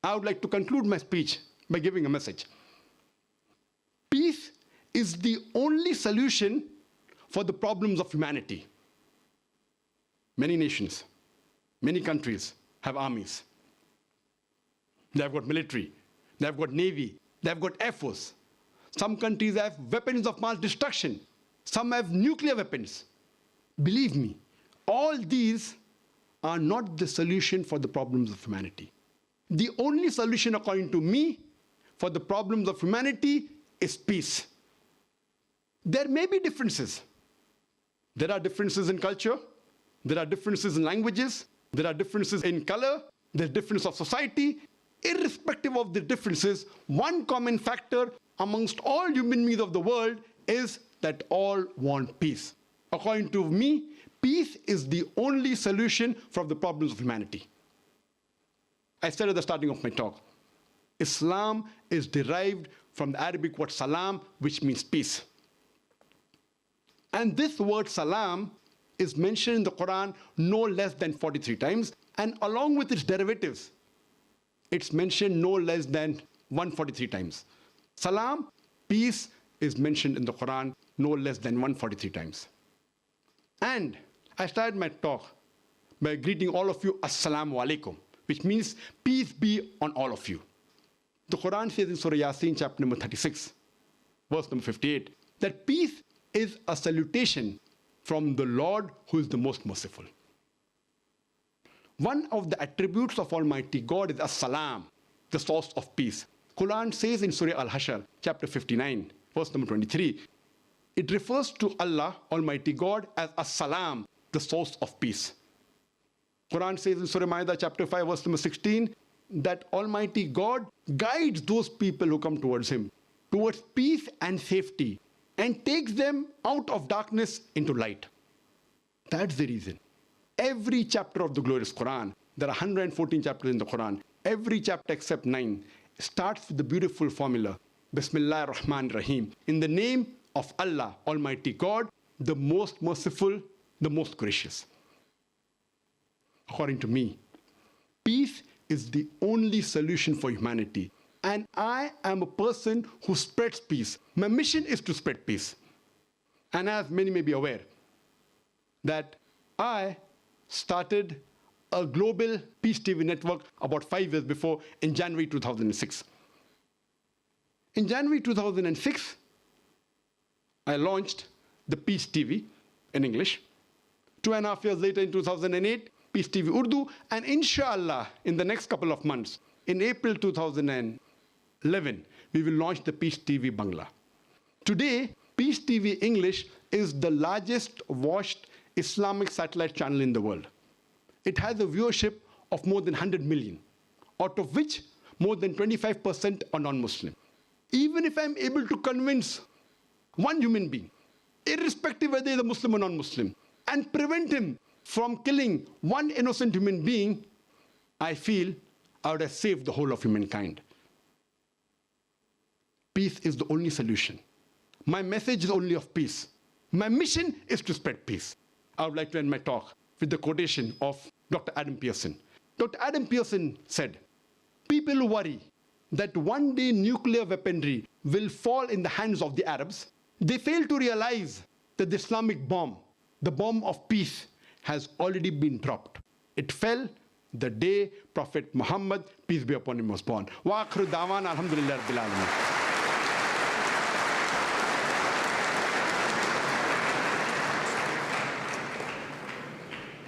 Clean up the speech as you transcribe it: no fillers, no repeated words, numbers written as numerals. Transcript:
I would like to conclude my speech by giving a message. Peace is the only solution for the problems of humanity. Many nations, many countries have armies. They have got military, they have got navy, they have got air force. Some countries have weapons of mass destruction. Some have nuclear weapons. Believe me, all these are not the solution for the problems of humanity. The only solution, according to me, for the problems of humanity is peace. There may be differences. There are differences in culture. There are differences in languages. There are differences in color. There's difference of society. Irrespective of the differences, one common factor amongst all human beings of the world is that all want peace. According to me, peace is the only solution for the problems of humanity. I said at the starting of my talk, Islam is derived from the Arabic word salam, which means peace. And this word salam is mentioned in the Quran no less than 43 times, and along with its derivatives, it's mentioned no less than 143 times. Salam, peace, is mentioned in the Quran no less than 143 times. And I started my talk by greeting all of you, Assalamu alaikum, which means peace be on all of you. The Quran says in Surah Yasin, chapter number 36, verse number 58, that peace is a salutation from the Lord who is the most merciful. One of the attributes of Almighty God is As-Salam, the source of peace. Quran says in Surah Al-Hashr, chapter 59, verse number 23, it refers to Allah, Almighty God, as As-Salam, the source of peace. Quran says in Surah Ma'idah, chapter 5, verse number 16, that Almighty God guides those people who come towards Him towards peace and safety and takes them out of darkness into light. That's the reason. Every chapter of the glorious Quran, there are 114 chapters in the Quran, every chapter except 9 starts with the beautiful formula, Bismillahir Rahmanir Rahim, in the name of Allah, Almighty God, the most merciful, the most gracious. According to me, peace is the only solution for humanity. And I am a person who spreads peace. My mission is to spread peace. And as many may be aware, that I started a global Peace TV network about 5 years before in January 2006. In January 2006, I launched the Peace TV in English. 2.5 years later, in 2008, Peace TV Urdu, and inshallah, in the next couple of months, in April 2011, we will launch the Peace TV Bangla. Today, Peace TV English is the largest watched Islamic satellite channel in the world. It has a viewership of more than 100 million, out of which more than 25% are non-Muslim. Even if I'm able to convince one human being, irrespective whether he's a Muslim or non-Muslim, and prevent him from killing one innocent human being, I feel I would have saved the whole of humankind. Peace is the only solution. My message is only of peace. My mission is to spread peace. I would like to end my talk with the quotation of Dr. Adam Pearson. Dr. Adam Pearson said, people worry that one day nuclear weaponry will fall in the hands of the Arabs. They fail to realize that the Islamic bomb, the bomb of peace, has already been dropped. It fell the day Prophet Muhammad, peace be upon him, was born. Wa akhiru da'wana alhamdulillahi rabbil alamin.